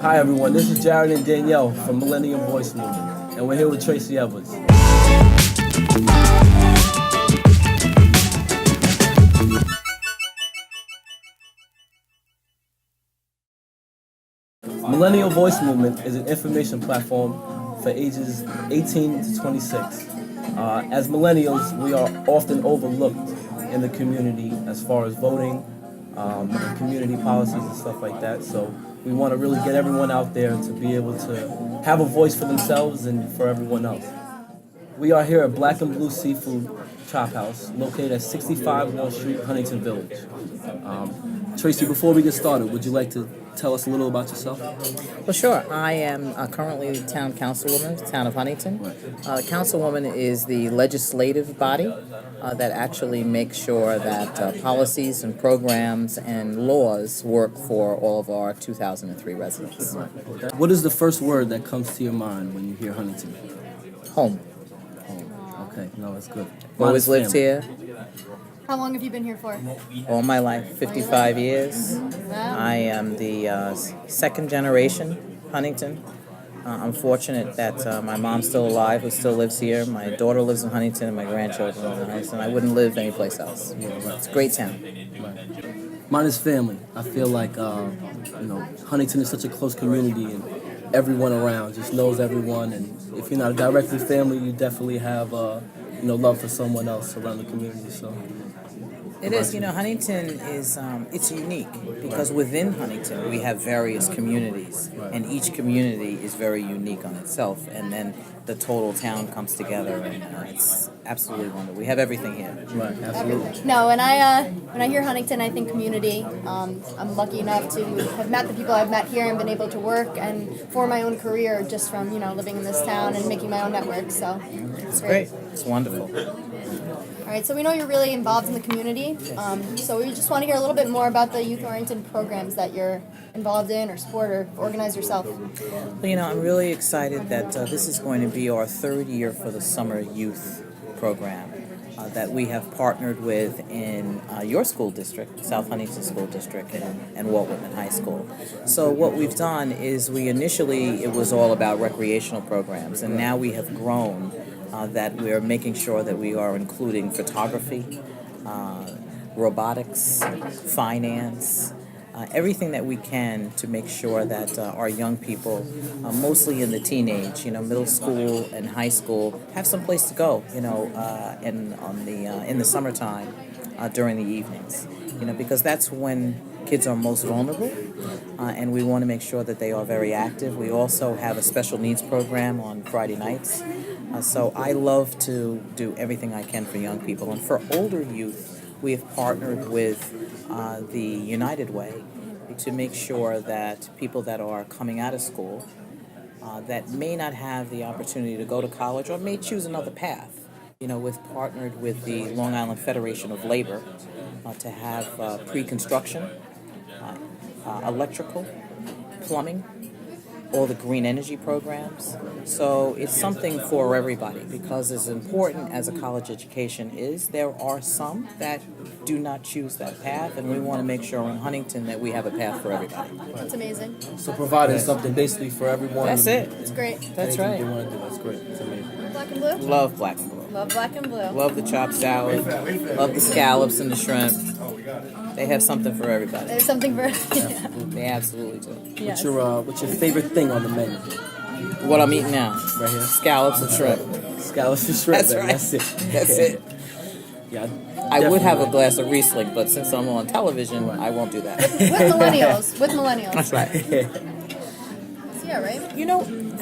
Hi everyone, this is Jared and Danielle from Millennial Voice Movement, and we're here with Tracey Edwards. Millennial Voice Movement is an information platform for ages 18 to 26. As millennials, we are often overlooked in the community as far as voting, and community policies and stuff like that. So we want to really get everyone out there to be able to have a voice for themselves and for everyone else. We are here at Black and Blue Seafood Chophouse, located at 65 North Street, Huntington Village. Tracey, before we get started, would you like to tell us a little about yourself? Well, sure. I am currently the town councilwoman, the town of Huntington. Councilwoman is the legislative body that actually makes sure that policies and programs and laws work for all of our 2003 residents. What is the first word that comes to your mind when you hear Huntington? Home. Home. Okay, no, that's good. Always lived here How long have you been here for? all my life, 55 years. I am the second generation Huntington. I'm fortunate that my mom's still alive, who still lives here. My daughter lives in Huntington, and my grandchildren live in Huntington. I wouldn't live anyplace else. It's a great town. Mine is family. I feel like Huntington is such a close community, and everyone around just knows everyone. And if you're not directly family, you definitely have love for someone else around the community. So. It is. Huntington is, it's unique because within Huntington we have various communities, and each community is very unique on itself, and then the total town comes together, and it's absolutely wonderful. We have everything here. Right, absolutely. No, when I hear Huntington, I think community. I'm lucky enough to have met the people I've met here and been able to work and form my own career just from living in this town and making my own network. So It's great. It's wonderful. All right, so we know you're really involved in the community. So we just want to hear a little bit more about the youth-oriented programs that you're involved in or support or organize yourself. Well, I'm really excited that this is going to be our third year for the summer youth program that we have partnered with in your school district, South Huntington School District, and Walt Whitman High School. So what we've done is it was all about recreational programs, and now we have grown that we're making sure that we are including photography, robotics, finance, everything that we can to make sure that our young people, mostly in the teenage, middle school and high school, have some place to go, in the summertime during the evenings, because that's when kids are most vulnerable, and we want to make sure that they are very active. We also have a special needs program on Friday nights. So I love to do everything I can for young people. And for older youth, we have partnered with the United Way to make sure that people that are coming out of school that may not have the opportunity to go to college or may choose another path, we've partnered with the Long Island Federation of Labor to have pre-construction, electrical, plumbing, all the green energy programs. So it's something for everybody, because as important as a college education is, there are some that do not choose that path, and we want to make sure in Huntington that we have a path for everybody. That's amazing. So providing something basically for everyone. That's it. It's great. That's Anything right. they want to do. That's great. It's amazing. Black and blue? Love black and blue. Love black and blue. Love the chopped salad. Love the scallops and the shrimp. They have something for everybody. There's something for They absolutely do. Yes. What's your favorite thing on the menu? What I'm eating now. Right here. Scallops and shrimp. Scallops and shrimp. That's man. right. That's it. That's it. Yeah. I would have a definitely. glass of Riesling, but since I'm on television, I won't do that. With millennials. With millennials. That's right. Yeah, right?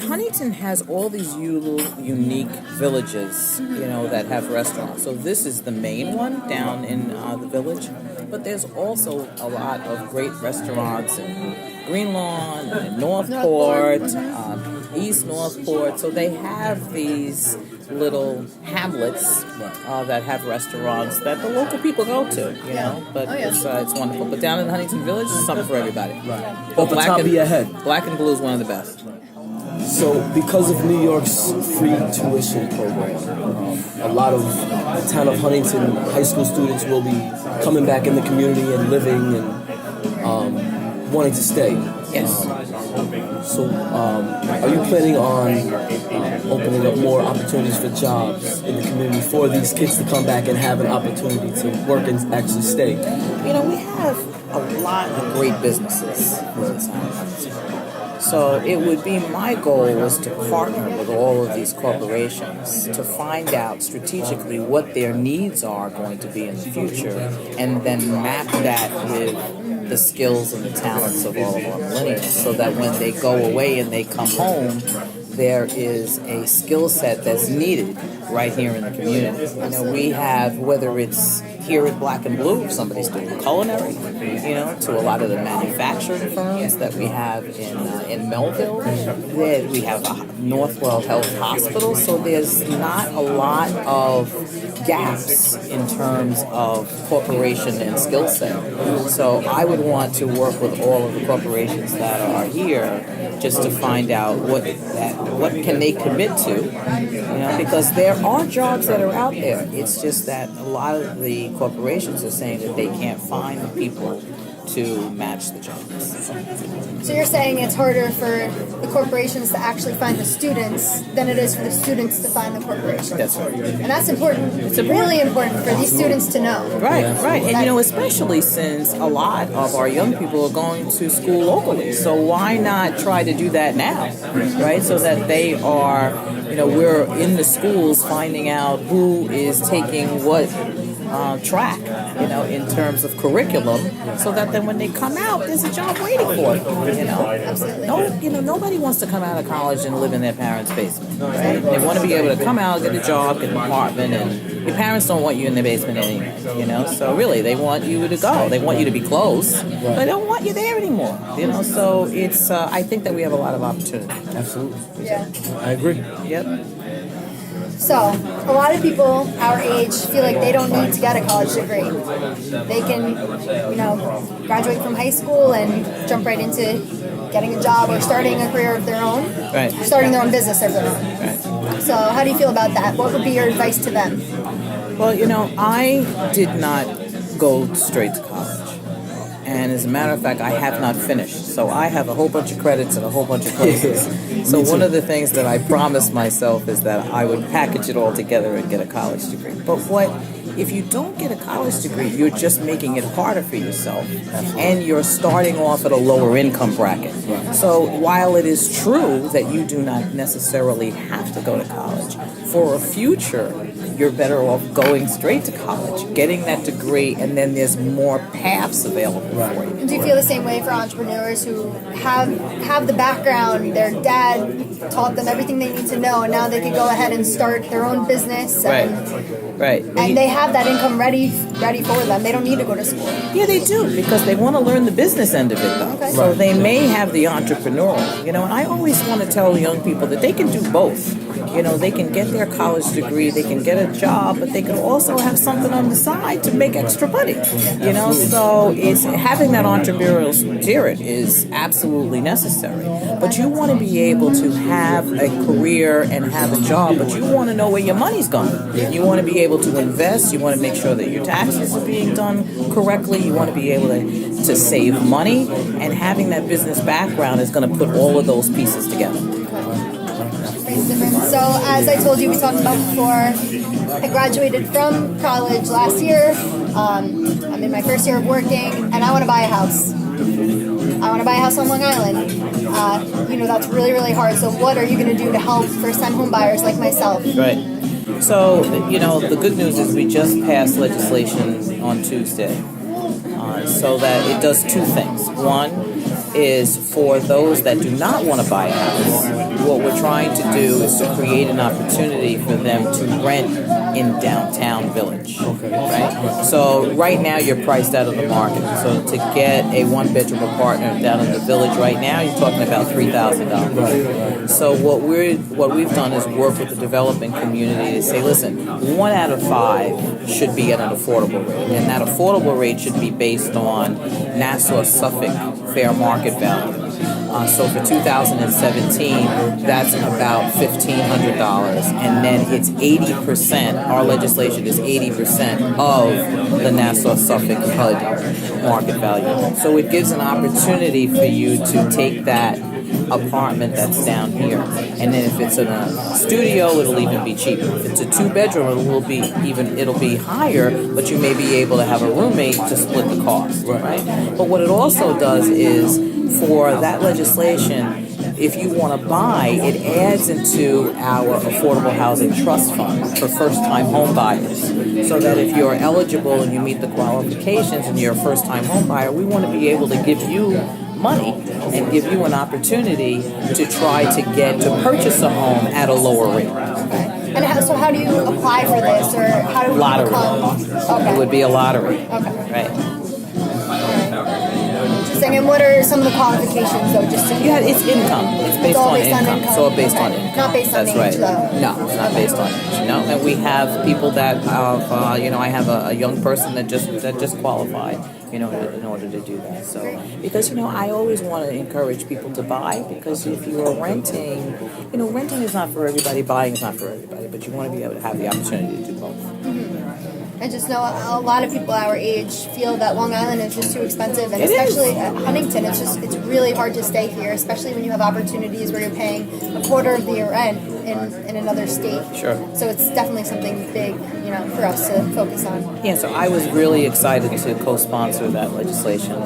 Huntington has all these unique villages, that have restaurants. So this is the main one down in the village. But there's also a lot of great restaurants in Greenlawn, and Northport, East Northport. So they have these little hamlets that have restaurants that the local people go to, But it's wonderful. But down in Huntington Village, it's something for everybody. Right. Off the top of your head. Black and Blue is one of the best. So, because of New York's free tuition program, a lot of the town of Huntington high school students will be coming back in the community and living and wanting to stay. Yes. So, are you planning on opening up more opportunities for jobs in the community for these kids to come back and have an opportunity to work and actually stay? You know, we have a lot of great businesses in this town. So it would be my goal was to partner with all of these corporations to find out strategically what their needs are going to be in the future, and then map that with the skills and the talents of all of our millennials, so that when they go away and they come home, there is a skill set that's needed right here in the community. You know, we have, whether it's here at Black and Blue, if somebody's doing culinary, you know, to a lot of the manufacturing firms that we have in Melville. Then we have a Northwell Health Hospital, so there's not a lot of gaps in terms of corporation and skill set. So I would want to work with all of the corporations that are here just to find out what can they commit to, you know, because there are jobs that are out there. It's just that a lot of the corporations are saying that they can't find the people to match the jobs. So you're saying it's harder for the corporations to actually find the students than it is for the students to find the corporations. That's right. And that's important. It's really important for these students to know. Right, right. And you know, especially since a lot of our young people are going to school locally. So why not try to do that now, right? So that they are, you know, we're in the schools finding out who is taking what track, you know, in terms of curriculum, so that then when they come out, there's a job waiting for them, you know. Absolutely. No, you know, nobody wants to come out of college and live in their parents' basement, right? They want to be able to come out, get a job, get an apartment, and your parents don't want you in their basement anyway, you know. So really, they want you to go. They want you to be close, but they don't want you there anymore, you know. So it's, I think that we have a lot of opportunity. Absolutely. Yeah. I agree. Yep. So, a lot of people our age feel like they don't need to get a college degree. They can, you know, graduate from high school and jump right into getting a job or starting a career of their own, Right. starting their own business of their own. Right. So, how do you feel about that? What would be your advice to them? Well, you know, I did not go straight to college. And as a matter of fact, I have not finished. So I have a whole bunch of credits and a whole bunch of courses. So one of the things that I promised myself is that I would package it all together and get a college degree. But if you don't get a college degree, you're just making it harder for yourself. And you're starting off at a lower income bracket. So while it is true that you do not necessarily have to go to college, for a future, you're better off going straight to college, getting that degree, and then there's more paths available for you. And do you feel the same way for entrepreneurs who have the background, their dad taught them everything they need to know, and now they can go ahead and start their own business, Right. And they have that income ready for them. They don't need to go to school. Yeah, they do, because they want to learn the business end of it, though. Okay. So they may have the entrepreneurial, you know, and I always want to tell young people that they can do both. You know, they can get their college degree, they can get a job, but they can also have something on the side to make extra money. You know, so it's having that entrepreneurial spirit is absolutely necessary. But you want to be able to have a career and have a job, but you want to know where your money's going. You want to be able to invest, you want to make sure that your taxes are being done correctly, you want to be able to save money, and having that business background is going to put all of those pieces together. So, as I told you, we talked about before, I graduated from college last year. I'm in my first year of working, and I want to buy a house. I want to buy a house on Long Island. You know, that's really, really hard. So what are you going to do to help first-time home buyers like myself? Right. So, you know, the good news is we just passed legislation on Tuesday so that it does two things. One is for those that do not want to buy a house, what we're trying to do is to create an opportunity for them to rent in downtown Village. Right? So right now you're priced out of the market. So to get a one-bedroom apartment down in the Village right now, you're talking about $3,000. So what we've done is work with the developing community to say, listen, 1 out of 5 should be at an affordable rate, and that affordable rate should be based on Nassau Suffolk fair market value. So for 2017, that's about $1,500, and then it's 80%. Our legislation is 80% of the Nassau-Suffolk HUD market value. So it gives an opportunity for you to take that apartment that's down here, and then if it's in a studio, it'll even be cheaper. If it's a 2-bedroom, it'll be higher, but you may be able to have a roommate to split the cost, right? But what it also does is, for that legislation, if you want to buy, it adds into our Affordable Housing Trust Fund for first-time home buyers. So that if you're eligible and you meet the qualifications and you're a first-time home buyer, we want to be able to give you money and give you an opportunity to try to purchase a home at a lower rate. And how do you apply for this, or how do we Lottery. become? Okay. It would be a lottery. Okay. Right. Interesting. And what are some of the qualifications, though? Just to Yeah, it's income. It's based all on based on income. income? It's all based on Okay. income. Not based on That's age, right. though. No, it's not based on age. No, and we have people that have, I have a young person that just qualified, in order to do that. So, because I always want to encourage people to buy, because if you are renting, renting is not for everybody, buying is not for everybody, but you want to be able to have the opportunity to do both. I just know a lot of people our age feel that Long Island is just too expensive, and It especially is. at Huntington, it's really hard to stay here, especially when you have opportunities where you're paying a quarter of the rent in another state. Sure. So it's definitely something big, for us to focus on. Yeah, so I was really excited to co-sponsor that legislation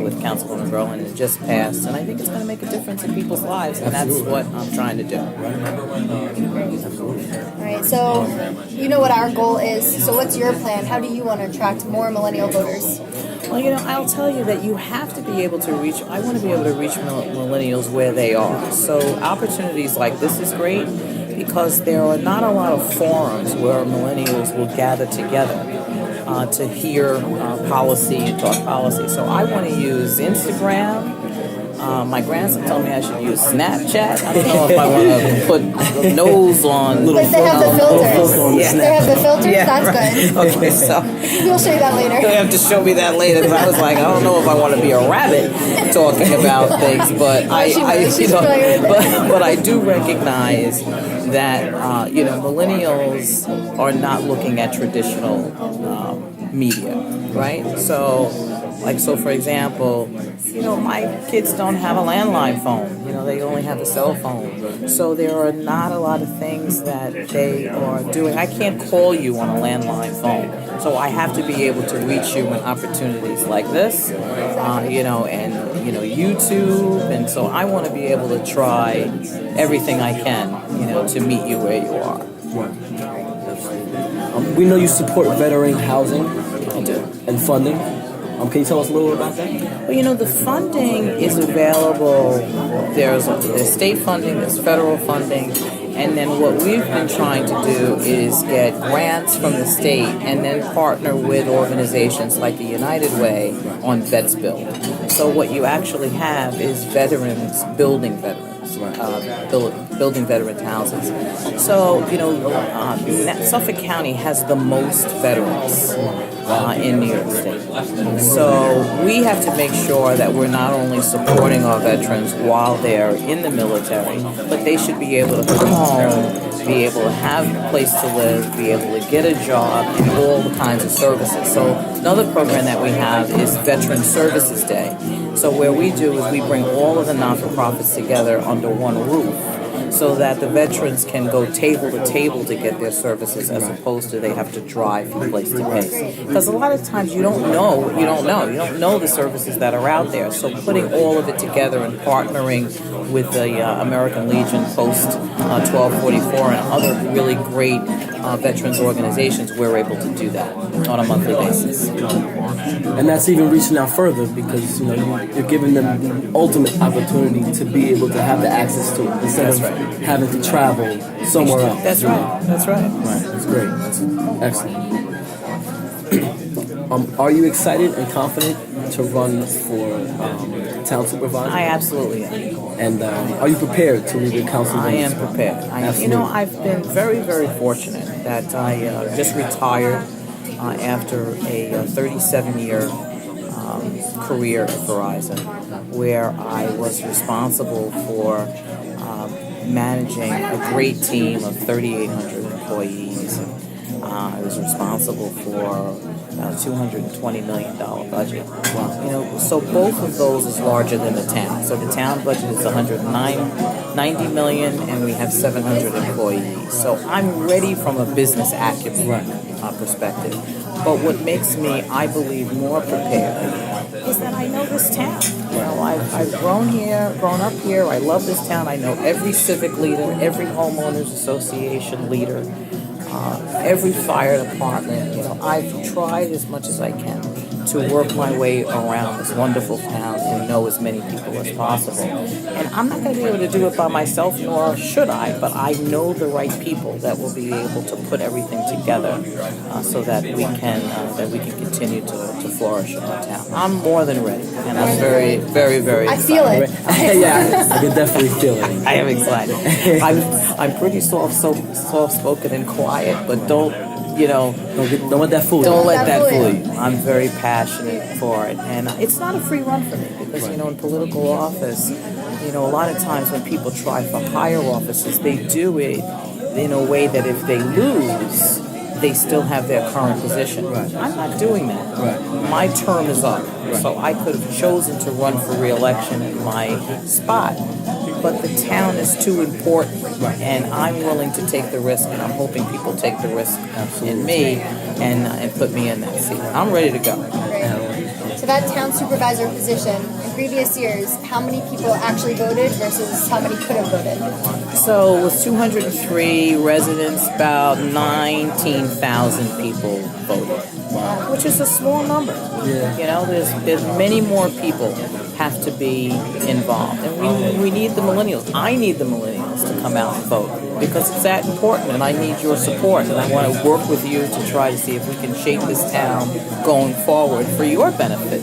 with Councilwoman Berlin. It just passed, and I think it's going to make a difference in people's lives, and that's what I'm trying to do. All right, so you know what our goal is. So what's your plan? How do you want to attract more millennial voters? Well, I'll tell you that you have to be able to reach, I want to be able to reach millennials where they are. So opportunities like this is great, because there are not a lot of forums where millennials will gather together to hear policy and talk policy. So I want to use Instagram. My grandson told me I should use Snapchat. I don't know if I want to put the nose on. Like they have the filters. Yeah. They have the filters? Yeah, That's right. good. Okay, so You'll show you that later. you'll have to show me that later, because I was like, I don't know if I want to be a rabbit talking about things, but but I do recognize that millennials are not looking at traditional media, right? So for example, my kids don't have a landline phone. They only have a cell phone. So there are not a lot of things that they are doing. I can't call you on a landline phone. So I have to be able to reach you in opportunities like this, and YouTube. And so I want to be able to try everything I can, to meet you where you are. We know you support veteran housing and funding. Can you tell us a little bit about that? Well, the funding is available. There's state funding, there's federal funding, and then what we've been trying to do is get grants from the state and then partner with organizations like the United Way on Vets Build. So what you actually have is veterans building veterans. Building veterans houses. So, Suffolk County has the most veterans in New York State. So we have to make sure that we're not only supporting our veterans while they're in the military, but they should be able to come home, be able to have a place to live, be able to get a job, and all the kinds of services. So another program that we have is Veteran Services Day. So where we do is we bring all of the not-for-profits together under one roof, so that the veterans can go table to table to get their services, as opposed to they have to drive from place to place. Because a lot of times you don't know what you don't know. You don't know the services that are out there. So putting all of it together and partnering with the American Legion Post 1244 and other really great veterans organizations, we're able to do that on a monthly basis. And that's even reaching out further, because you're giving them the ultimate opportunity to be able to have the access to it instead of having to travel somewhere else. That's right. That's right. Right. That's great. That's excellent. Are you excited and confident to run for town supervisor? I absolutely am. And are you prepared to lead the council? I am prepared. I've been very, very fortunate that I just retired after a 37-year career at Verizon, where I was responsible for managing a great team of 3,800 employees. I was responsible for a $220 million budget. So both of those is larger than the town. So the town budget is $190 million, and we have 700 employees. So I'm ready from a business acumen perspective. But what makes me, I believe, more prepared is that I know this town. I've grown up here. I love this town. I know every civic leader, every homeowners association leader, every fire department. I've tried as much as I can to work my way around this wonderful town and know as many people as possible. And I'm not going to be able to do it by myself, nor should I, but I know the right people that will be able to put everything together so that we can continue to flourish in our town. I'm more than ready, and I'm very, very, very excited. I feel it. Yeah, I can definitely feel it. I am excited. I'm pretty soft-spoken and quiet, but don't let that fool you. Don't let that fool you. I'm very passionate for it, and it's not a free run for me because in political office, a lot of times when people try for higher offices, they do it in a way that if they lose, they still have their current position. Right. I'm not doing that. Right. My term is up, so I could have chosen to run for re-election in my spot. But the town is too important, and I'm willing to take the risk, and I'm hoping people take the risk in me and put me in that seat. I'm ready to go. Great. So that town supervisor position, in previous years, how many people actually voted versus how many could have voted? So with 203 residents, about 19,000 people voted, which is a small number. Yeah. There's many more people have to be involved, and we need the millennials. I need the millennials to come out and vote because it's that important, and I need your support, and I want to work with you to try to see if we can shape this town going forward for your benefit.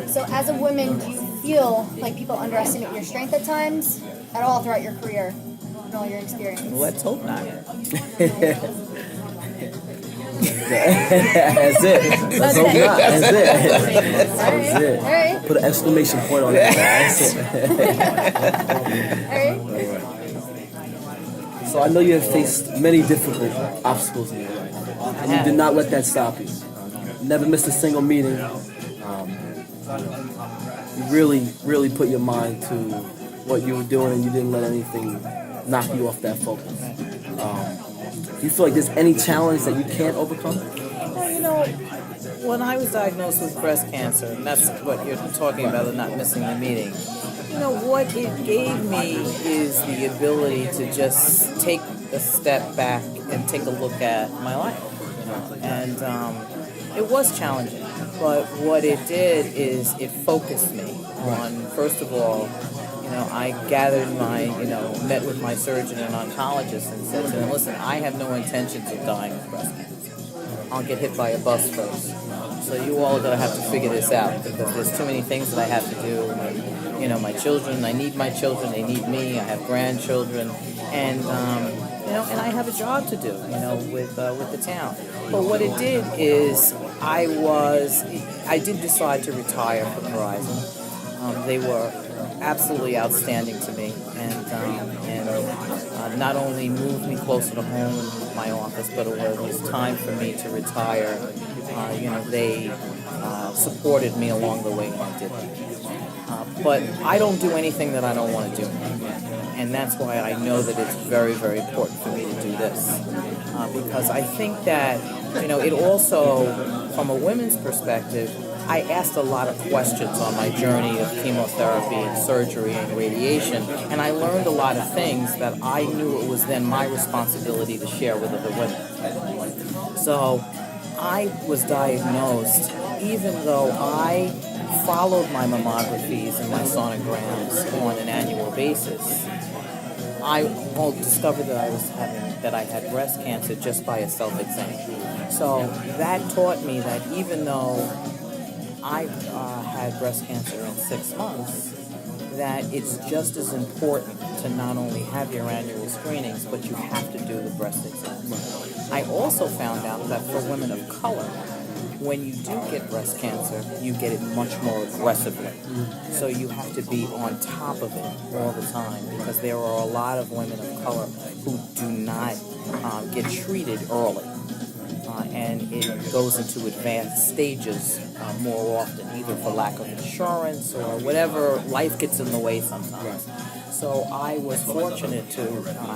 So as a woman, do you feel like people underestimate your strength at times at all throughout your career and all your experience? Let's hope not. That's it. Let's hope not. That's it. That's it. All right. Put an exclamation point on it. That's it. All right. So I know you have faced many difficult obstacles in your life, and you did not let that stop you. You never missed a single meeting. You really put your mind to what you were doing, and you didn't let anything knock you off that focus. Do you feel like there's any challenge that you can't overcome? Well, when I was diagnosed with breast cancer, and that's what you're talking about, not missing the meeting, what it gave me is the ability to just take a step back and take a look at my life. And it was challenging, but what it did is it focused me on, first of all, I gathered met with my surgeon and oncologist and said to them, listen, I have no intentions of dying of breast cancer. I'll get hit by a bus first. So you all are going to have to figure this out because there's too many things that I have to do. My children, I need my children, they need me, I have grandchildren, and and I have a job to do, with the town. But what it did is I did decide to retire from Verizon. They were absolutely outstanding to me, and not only moved me closer to home in my office, but it was time for me to retire. They supported me along the way when I did that. But I don't do anything that I don't want to do, and that's why I know that it's very, very important for me to do this, because I think that it also, from a women's perspective, I asked a lot of questions on my journey of chemotherapy and surgery and radiation, and I learned a lot of things that I knew it was then my responsibility to share with other women. So I was diagnosed, even though I followed my mammographies and my sonograms on an annual basis. I discovered that I had breast cancer just by a self-exam. So that taught me that even though I had breast cancer in 6 months, that it's just as important to not only have your annual screenings, but you have to do the breast exam. I also found out that for women of color, when you do get breast cancer, you get it much more aggressively. So you have to be on top of it all the time because there are a lot of women of color who do not get treated early. And it goes into advanced stages more often, either for lack of insurance or whatever. Life gets in the way sometimes. So I was fortunate to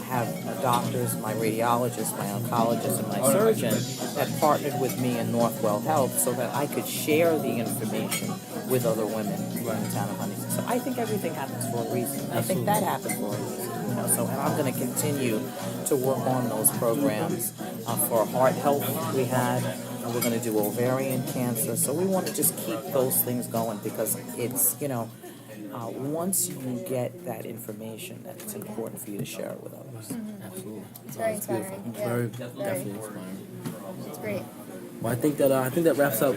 have doctors, my radiologist, my oncologist, and my surgeon that partnered with me in Northwell Health so that I could share the information with other women in the town of Huntington. So I think everything happens for a reason. I think that happened for a reason. So, and I'm going to continue to work on those programs for heart health we had. And we're going to do ovarian cancer. So we want to just keep those things going because it's, once you get that information, that it's important for you to share it with others. Mm-hmm. Absolutely. It's very inspiring. Yeah. Very definitely inspiring. It's great. Well, I think that wraps up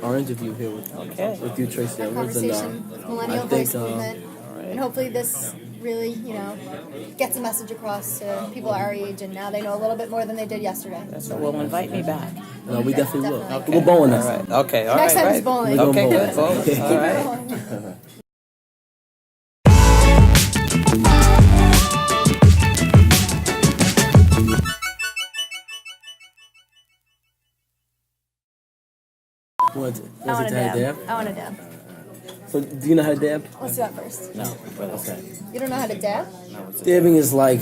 our interview here with you, Tracey. Our conversation with Millennial Voice Movement. And hopefully this really, gets a message across to people our age, and now they know a little bit more than they did yesterday. That's right. Well, invite me back. No, we definitely will. Definitely. We'll bowling next All time. right. Okay. All Next right. time right. is bowling. We're Okay. going Good. bowling. All right. I want to dab. I want to dab. So, do you know how to dab? Let's do that first. No. Okay. You don't know how to dab? Dabbing is like,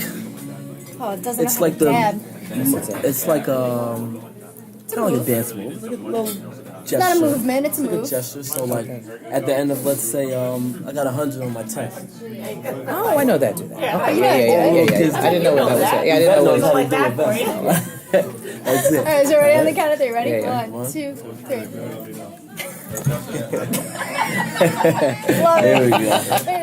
Oh, it doesn't it's know like how to dab. it's like it's kind of like a dance move. It's like a little gesture. It's not a movement, it's a It's like a move. gesture. So like at the end of, let's say, I got 100 on my text. Oh, I know that. Do that. Oh, Okay. you know how to do it. Yeah. I didn't know what that was. Yeah, I didn't know what Knows that how was. to do it best. That's it. All right, so ready on the count of three. Ready? Yeah. 1, 2, 3. There we go. Love There it. we go. There